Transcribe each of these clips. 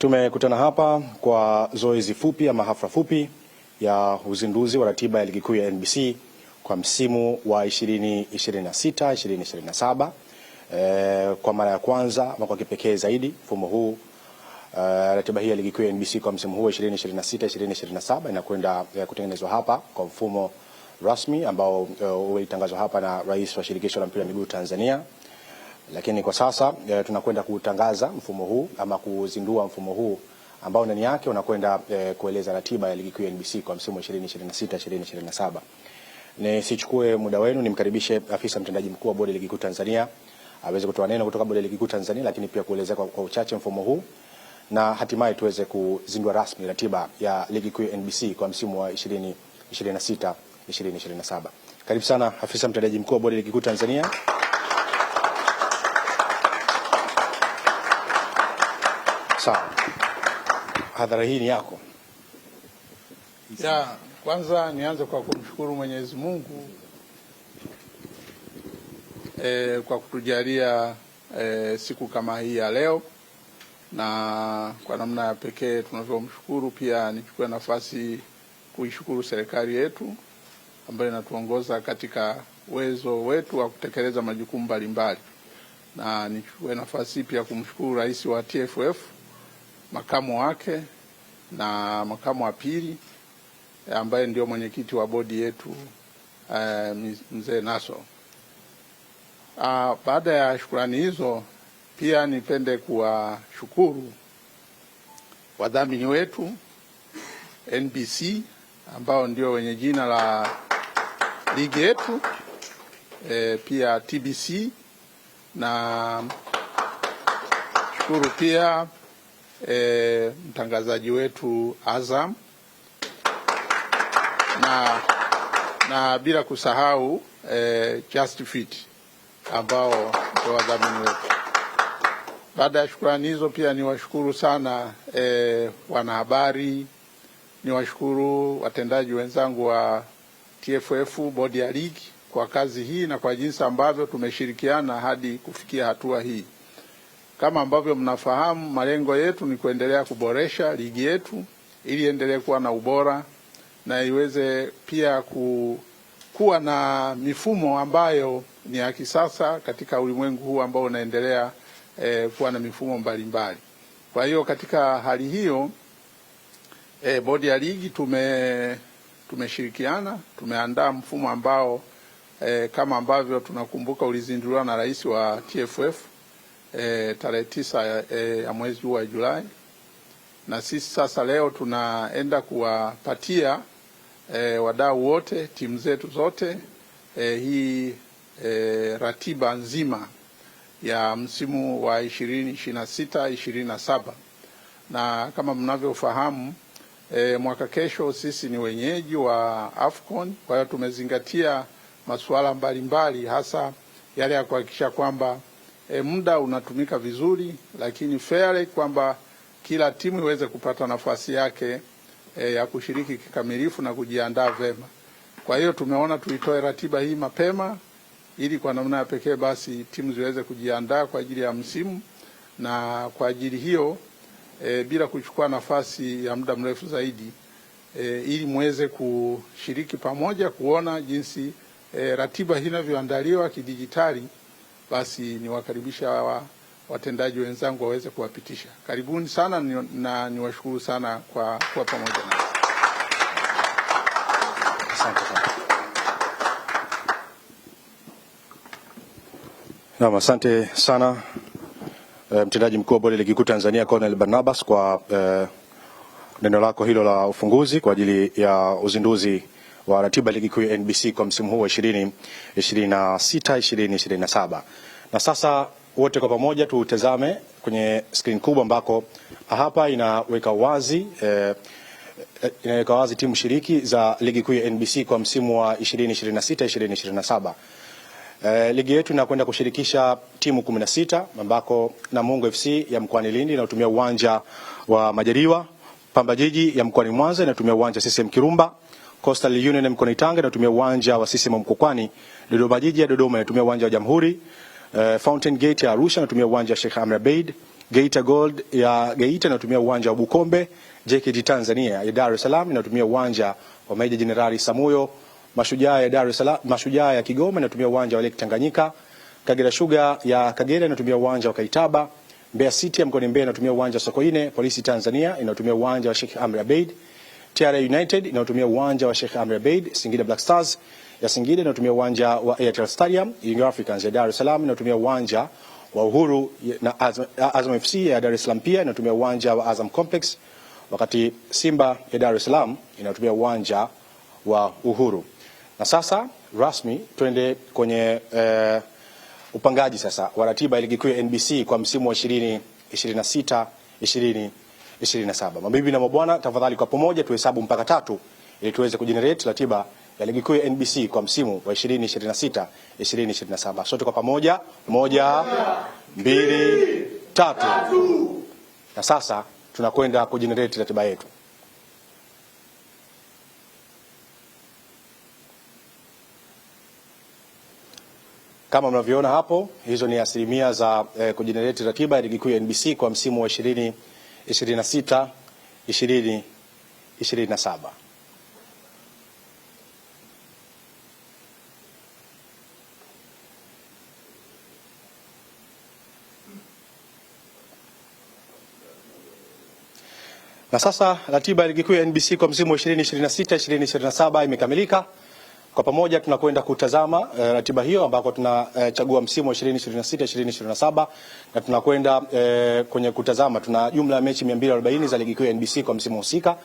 Tumekutana hapa kwa zoezi fupi ama hafla fupi ya uzinduzi wa ratiba ya ligi kuu ya NBC kwa msimu wa 2026-2027. Kwa mara ya kwanza ama kwa kipekee zaidi mfumo huu, ratiba hii ya ligi kuu ya NBC kwa msimu huu wa 2026-2027 inakwenda kutengenezwa hapa kwa mfumo rasmi ambao ulitangazwa hapa na Rais wa Shirikisho la Mpira wa Miguu Tanzania. Lakini kwa sasa tunakwenda kutangaza mfumo huu ama kuzindua mfumo huu ambao ndani yake unakwenda kueleza ratiba ya ligi kuu ya NBC kwa msimu wa 2026-2027. Nisichukue muda wenu, nimkaribishe afisa mtendaji mkuu wa Bodi ya Ligi Kuu Tanzania aweze kutoa neno kutoka Bodi ya Ligi Kuu Tanzania, lakini pia kueleza kwa uchache mfumo huu na hatimaye tuweze kuzindua rasmi ratiba ya ligi kuu ya NBC kwa msimu wa 2026-2027. Karibu sana afisa mtendaji mkuu wa Bodi ya Ligi Kuu Tanzania. Sawa. Hadhara hii ni yako. Kwanza nianze kwa kumshukuru Mwenyezi Mungu kwa kutujalia siku kama hii ya leo, na kwa namna ya pekee tunavyomshukuru, pia nichukue nafasi kuishukuru serikali yetu ambayo inatuongoza katika uwezo wetu wa kutekeleza majukumu mbalimbali, na nichukue nafasi pia kumshukuru Rais wa TFF, makamu wake na makamu wa pili ambaye ndio mwenyekiti wa bodi yetu Mzee Naso. Baada ya shukrani hizo, pia nipende kuwashukuru wadhamini wetu NBC ambao ndio wenye jina la ligi yetu, pia TBC, na shukuru pia mtangazaji wetu Azam, na bila kusahau Just Fit ambao ndio wadhamini wetu. Baada ya shukrani hizo, pia niwashukuru sana wanahabari, niwashukuru watendaji wenzangu wa TFF, bodi ya ligi, kwa kazi hii na kwa jinsi ambavyo tumeshirikiana hadi kufikia hatua hii. Kama ambavyo mnafahamu, malengo yetu ni kuendelea kuboresha ligi yetu ili endelee kuwa na ubora na iweze pia kuwa na mifumo ambayo ni ya kisasa katika ulimwengu huu ambao unaendelea kuwa na mifumo mbalimbali. Kwa hiyo katika hali hiyo, bodi ya ligi tumeshirikiana, tumeandaa mfumo ambao kama ambavyo tunakumbuka ulizinduliwa na Rais wa TFF tarehe 9 ya mwezi huu wa Julai, na sisi sasa leo tunaenda kuwapatia wadau wote, timu zetu zote, hii ratiba nzima ya msimu wa 2026-2027. Na kama mnavyofahamu, mwaka kesho sisi ni wenyeji wa AFCON, kwa hiyo tumezingatia masuala mbalimbali, hasa yale ya kuhakikisha kwamba muda unatumika vizuri, lakini fairly, kwamba kila timu iweze kupata nafasi yake ya kushiriki kikamilifu na kujiandaa vema. Kwa hiyo tumeona tuitoe ratiba hii mapema ili kwa namna ya pekee basi timu ziweze kujiandaa kwa ajili ya msimu, na kwa ajili hiyo bila kuchukua nafasi ya muda mrefu zaidi, ili muweze kushiriki pamoja kuona jinsi ratiba hii inavyoandaliwa kidijitali, basi niwakaribisha watendaji wenzangu waweze kuwapitisha. Karibuni sana na niwashukuru sana kwa kuwa pamoja nasi. Asante sana. Naam, asante sana mtendaji mkuu wa Bodi ya Ligi Kuu Tanzania Colonel Barnabas kwa neno lako hilo la ufunguzi kwa ajili ya uzinduzi wa ratiba ligi kuu ya NBC kwa msimu huu wa 2026-2027. Na sasa wote kwa pamoja tutazame kwenye screen kubwa ambako hapa inaweka wazi timu shiriki za ligi kuu ya NBC kwa msimu wa 2026-2027. Ligi yetu inakwenda kushirikisha timu 16 ambako Namungo FC ya mkoani Lindi inatumia uwanja wa Majaliwa, Pamba Jiji ya mkoani Mwanza inatumia uwanja CCM Kirumba, Coastal Union ya mkoani Tanga inatumia uwanja wa CCM Mkokwani, Dodoma Jiji ya Dodoma inatumia uwanja wa Jamhuri, Fountain Gate ya Arusha inatumia uwanja wa Sheikh Amri Abeid, Geita Gold ya Geita inatumia uwanja wa Bukombe. JKT Tanzania ya Dar es Salaam inatumia uwanja wa Meja Jenerali Samuyo. Mashujaa ya Dar es Salaam, Mashujaa ya Kigoma inatumia uwanja wa Lake Tanganyika. Kagera Sugar ya Kagera inatumia uwanja wa Kaitaba. Mbeya City ya mkoani Mbeya inatumia uwanja wa Sokoine. Polisi Tanzania inatumia uwanja wa Sheikh Amri Abeid. TRA United inatumia uwanja wa Sheikh Amri Abeid. Singida Black Stars ya Singida inatumia uwanja wa Airtel Stadium. Young Africans ya Dar es Salaam inatumia uwanja wa Uhuru, na Azam FC ya Dar es Salaam pia inatumia uwanja wa Azam Complex, wakati Simba ya Dar es Salaam inatumia uwanja wa Uhuru. Na sasa rasmi twende kwenye upangaji sasa wa ratiba ya ligi kuu ya NBC kwa msimu wa 2026 2027. Mabibi na mabwana, tafadhali kwa pamoja tuhesabu mpaka 3 ili tuweze kujenerate ratiba ya ligi kuu ya NBC kwa msimu wa 2026 2027. Sote kwa pamoja, 1 2 3. Na sasa tunakwenda kujenerate ratiba yetu. Kama mnavyoona hapo, hizo ni asilimia za kujenerate ratiba ya ligi kuu ya NBC kwa msimu wa 2026 2027. Na sasa ratiba ya ligi kuu ya NBC kwa msimu wa 2026 2027 imekamilika. Kwa pamoja tunakwenda kutazama ratiba hiyo ambako tunachagua msimu wa 2026 2027 na tunakwenda kwenye kutazama, tuna jumla ya mechi 240 za ligi kuu ya NBC kwa msimu husika.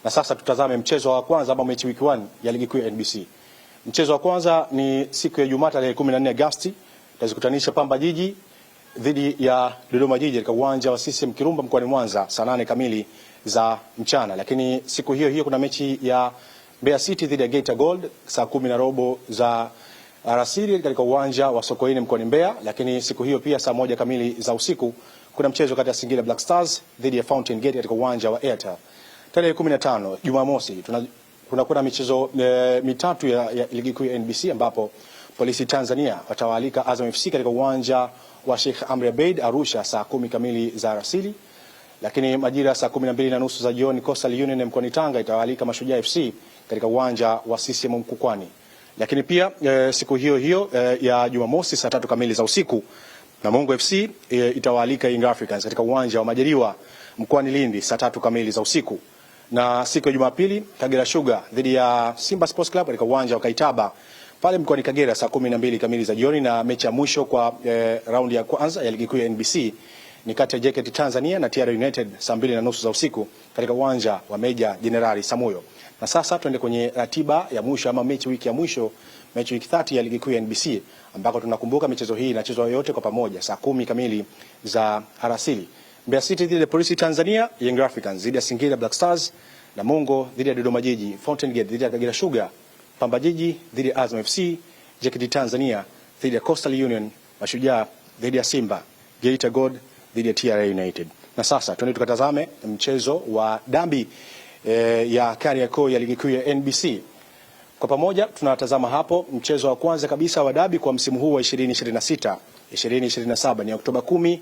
Na sasa tutazame mchezo wa kwanza ambao mechi week 1 ya ligi kuu ya NBC. Mchezo wa kwanza ni siku ya Jumatatu tarehe 14 Agosti, tutazikutanisha Pamba Jiji dhidi ya Dodoma Jiji katika uwanja wa CCM Kirumba mkoani Mwanza saa 8 kamili za mchana. Lakini siku hiyo hiyo kuna mechi ya Mbeya City dhidi ya Geita Gold saa 10:15 za alasiri katika uwanja wa Sokoine mkoani Mbeya. Lakini siku hiyo pia saa 1 kamili za usiku kuna mchezo kati ya Singida Black Stars dhidi ya Fountain Gate katika uwanja wa Airtel. Tarehe 15 Jumamosi kuna michezo mitatu ya ligi kuu ya NBC ambapo Polisi Tanzania watawaalika Azam FC katika uwanja wa Sheikh Amri Abeid Arusha saa 10 kamili za alasiri. Lakini majira saa 12:30 za jioni Coastal Union mkoani Tanga itawaalika Mashujaa FC katika uwanja wa CCM Mkwakwani. Lakini pia siku hiyo hiyo ya Jumamosi saa 3 kamili za usiku Namungo FC itawaalika Young Africans katika uwanja wa Majaliwa mkoani Lindi saa 3 kamili za usiku. Na siku ya Jumapili Kagera Sugar dhidi ya Simba Sports Club katika uwanja wa Kaitaba pale mkoani Kagera saa 12 kamili za jioni. Na mechi ya mwisho kwa raundi ya kwanza ya ligi kuu ya NBC ni kati ya JKT Tanzania na TRA United saa 2:30 za usiku katika uwanja wa Meja Jenerali Samuyo. Na sasa tuende kwenye ratiba ya mwisho ama mechi wiki ya mwisho, mechi wiki 30 ya ligi kuu ya NBC ambako tunakumbuka michezo hii inachezwa yote kwa pamoja saa 10 kamili za alasiri. Mbeya City dhidi ya Polisi Tanzania, Young Africans dhidi ya Singida Black Stars, Namungo dhidi ya Dodoma Jiji, Fountain Gate dhidi ya Kagera Sugar, Pamba Jiji dhidi ya Azam FC, JKT Tanzania dhidi ya Coastal Union, Mashujaa dhidi ya Simba, Geita Gold dhidi ya TRA United. Na sasa tuende tukatazame mchezo wa dabi ya Kariakoo ya ligi kuu ya NBC. Kwa pamoja tunatazama hapo mchezo wa kwanza kabisa wa dabi kwa msimu huu wa 2026 2027 ni Oktoba 10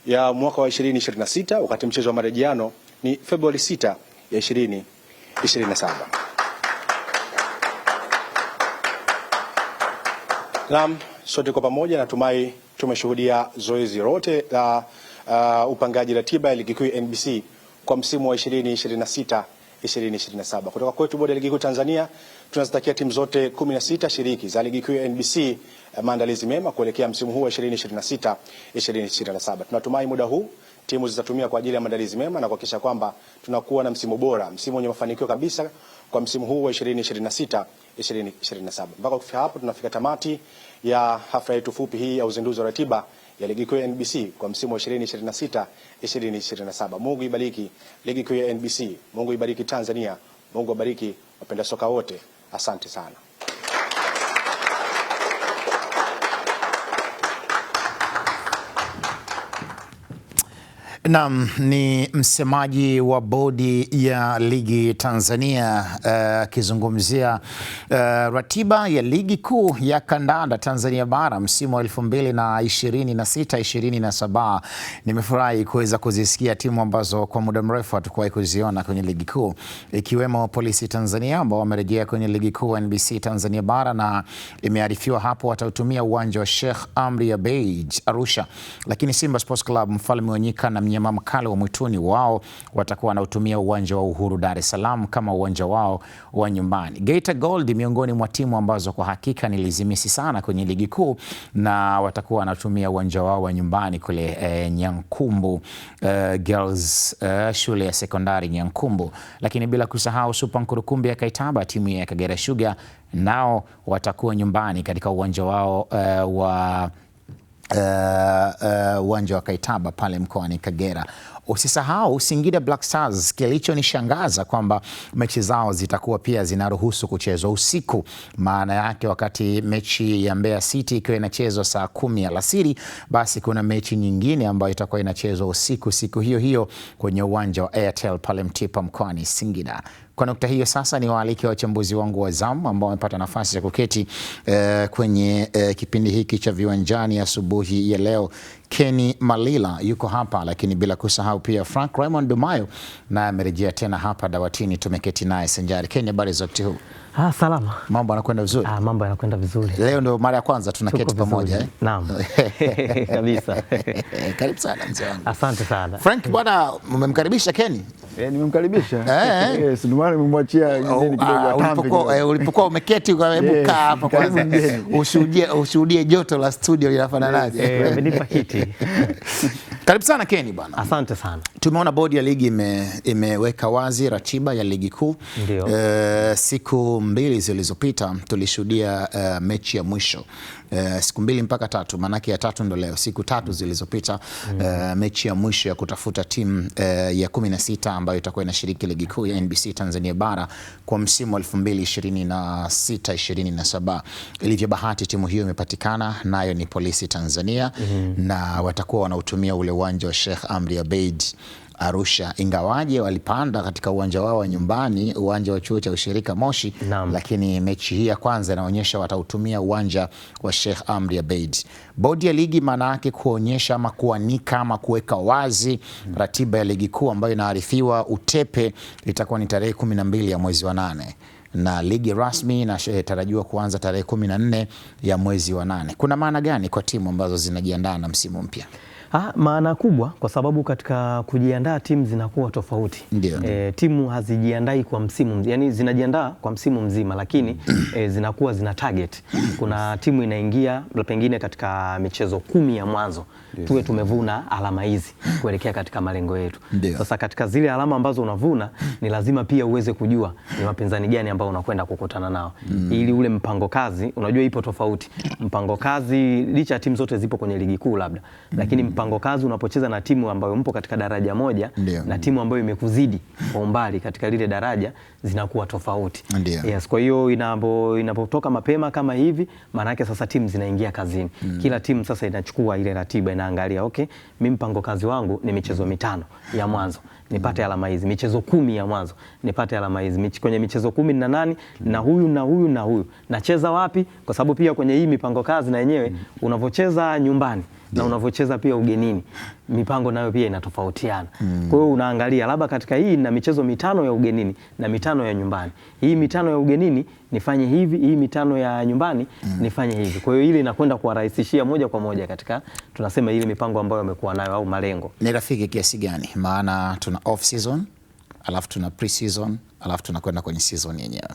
ya mwaka wa 2026, wakati mchezo wa marejeano ni Februari 6 ya 2027. Naam, sote kwa pamoja natumai tumeshuhudia zoezi lote la upangaji ratiba ya ligi kuu ya NBC kwa msimu wa 2026 2027. Kutoka kwetu bodi ya ligi kuu Tanzania tunazitakia timu zote 16 shiriki za ligi kuu ya NBC maandalizi mema kuelekea msimu huu wa 2026 2027. Tunatumai muda huu timu zitatumia kwa ajili ya maandalizi mema na kuhakikisha kwamba tunakuwa na msimu bora, msimu wenye mafanikio kabisa kwa msimu huu wa 2026 2027. Mpaka kufika hapo tunafika tamati ya hafla yetu fupi hii ya uzinduzi wa ratiba ya ligi kuu ya NBC kwa msimu wa 2026 2027. Mungu ibariki ligi kuu ya NBC, Mungu ibariki Tanzania, Mungu abariki wapenda soka wote. Asante sana. Naam, ni msemaji wa bodi ya ligi Tanzania akizungumzia ratiba ya ligi kuu ya kandanda Tanzania bara msimu wa 2026-2027. Nimefurahi kuweza kuzisikia timu ambazo kwa muda mrefu hatukuwahi kuziona kwenye ligi kuu, ikiwemo Polisi Tanzania ambao wamerejea kwenye ligi kuu NBC Tanzania bara, na imearifiwa hapo watautumia uwanja wa Sheikh Amri Abeid Arusha, lakini Simba Sports Club Mfalme wa Nyika na mnyama mkali wa mwituni wao watakuwa wanautumia uwanja wa Uhuru Dar es Salaam kama uwanja wao wa nyumbani. Geita Gold miongoni mwa timu ambazo kwa hakika nilizimisi sana kwenye ligi kuu, na watakuwa wanatumia uwanja wao wa nyumbani kule Nyankumbu Girls shule ya sekondari Nyankumbu. Lakini bila kusahau Super Nkurukumbi ya Kaitaba, timu ya Kagera Sugar nao watakuwa nyumbani katika uwanja wao uwanja wa Kaitaba pale mkoani Kagera. Usisahau Singida Black Stars, kilichonishangaza kwamba mechi zao zitakuwa pia zinaruhusu kuchezwa usiku. Maana yake wakati mechi ya Mbeya City ikiwa inachezwa saa 10 alasiri, basi kuna mechi nyingine ambayo itakuwa inachezwa usiku siku hiyo hiyo kwenye uwanja wa Airtel pale Mtipa mkoani Singida. Kwa nukta hiyo sasa ni waalike wachambuzi wangu wa zamu ambao wamepata nafasi ya kuketi kwenye kipindi hiki cha Viwanjani asubuhi ya leo. Kenny Malila yuko hapa, lakini bila kusahau pia Frank Raymond Dumayo na amerejea tena hapa dawatini, tumeketi naye sanjari. Kenny, habari za wakati huu? Salama. Mambo yanakwenda vizuri? Mambo yanakwenda vizuri. Leo ndio mara ya kwanza tunaketi pamoja Naam. Kabisa. Karibu sana mzee wangu. Asante sana. Frank, bwana umemkaribisha Kenny? Nimemkaribisha. Yes, ndio maana nimemwachia nini kidogo atambe. Ulipokuwa umeketi ukaebuka hapa kwanza ushuhudie joto la studio linafananaje? Amenipa kiti. Karibu sana Kenny bwana. Asante sana. Tumeona bodi ya ligi imeweka wazi ratiba ya ligi kuu. Siku 2 zilizopita tulishuhudia mechi ya mwisho. Siku 2 mpaka 3, manake ya 3 ndo leo. Siku 3 zilizopita mechi ya mwisho ya kutafuta timu ya 16 ambayo itakuwa inashiriki ligi kuu ya NBC Tanzania bara kwa msimu wa 2026-2027. Ilivyo bahati timu hiyo imepatikana, nayo ni Polisi Tanzania na watakuwa wanautumia ule uwanja wa Sheikh Amri Abeid Arusha, ingawaje walipanda katika uwanja wao wa nyumbani, uwanja wa chuo cha ushirika Moshi. Lakini mechi hii ya kwanza inaonyesha watautumia uwanja wa Sheikh Amri Abeid. Bodi ya ligi maana yake kuonyesha ama kuanika ama kuweka wazi ratiba ya ligi kuu ambayo inaarifiwa utepe itakuwa ni tarehe 12 ya mwezi wa 8 na ligi rasmi inatarajiwa kuanza tarehe 14 ya mwezi wa 8. Kuna maana gani kwa timu ambazo zinajiandaa na msimu mpya? Maana kubwa, kwa sababu katika kujiandaa timu zinakuwa tofauti. Timu hazijiandai kwa msimu, yani zinajiandaa kwa msimu mzima, lakini zinakuwa zina target. Kuna timu inaingia pengine katika michezo 10 ya mwanzo, tuwe tumevuna alama hizi kuelekea katika malengo yetu. Sasa katika zile alama ambazo unavuna ni lazima pia uweze kujua ni wapinzani gani ambao unakwenda kukutana nao, ili ule mpango kazi, unajua ipo tofauti. Mpango kazi licha timu zote zipo kwenye ligi kuu labda, lakini mpango kazi unapocheza na timu ambayo mpo katika daraja moja na timu ambayo imekuzidi kwa umbali katika lile daraja, zinakuwa tofauti. Yes, kwa hiyo inapotoka mapema kama hivi, maana yake sasa timu zinaingia kazini. Kila timu sasa inachukua ile ratiba, inaangalia okay, mimi mpango kazi wangu ni michezo 5 ya mwanzo nipate alama hizi, michezo 10 ya mwanzo nipate alama hizi, kwenye michezo 10 na nani na huyu na huyu na huyu nacheza wapi, kwa sababu pia kwenye hii mipango kazi na yenyewe unavocheza nyumbani na unavocheza pia ugenini, mipango nayo pia inatofautiana. Kwa hiyo unaangalia labda katika hii na michezo 5 ya ugenini na 5 ya nyumbani, hii 5 ya ugenini nifanye hivi, hii 5 ya nyumbani nifanye hivi. Kwa hiyo ile inakwenda kuwarahisishia moja kwa moja katika tunasema ile mipango ambayo wamekuwa nayo au malengo. Ni rafiki kiasi gani? Maana tuna off season, alafu tuna pre season, alafu tunakwenda kwenye season yenyewe.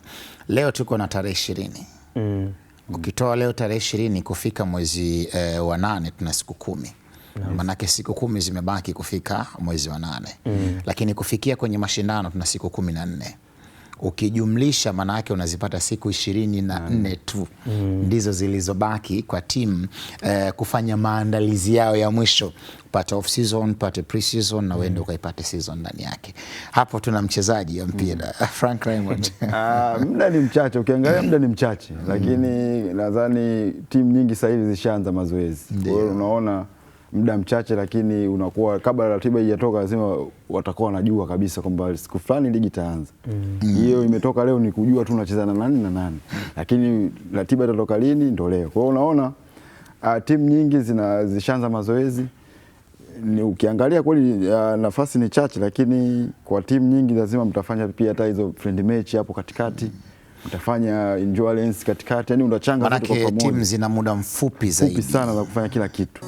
Leo tuko na tarehe 20. Ukitoa leo tarehe 20 kufika mwezi wa 8 tuna siku 10. Manake siku 10 zimebaki kufika mwezi wa 8. Lakini kufikia kwenye mashindano tuna siku 14. Ukijumlisha maana yake unazipata siku 24 tu ndizo zilizobaki kwa timu kufanya maandalizi yao ya mwisho, pata off season, pata pre season na wende ukaipate season ndani yake. Hapo tuna mchezaji wa mpira Frank Raymond. Muda ni mchache, ukiangalia muda ni mchache, lakini nadhani timu nyingi sasa hivi zishaanza mazoezi. Kwa hiyo unaona muda mchache, lakini unakuwa kabla ratiba haijatoka lazima watakuwa wanajua kabisa kwamba siku fulani ligi itaanza. Hiyo imetoka leo ni kujua tu unacheza na nani na nani, lakini ratiba itatoka lini ndio leo. Kwa hiyo unaona timu nyingi zishaanza mazoezi. Ukiangalia kweli nafasi ni chache, lakini kwa timu nyingi lazima mtafanya pia hata hizo friend match hapo katikati, mtafanya endurance katikati, yani unachanga vitu kwa pamoja. Timu zina muda mfupi zaidi sana za kufanya kila kitu.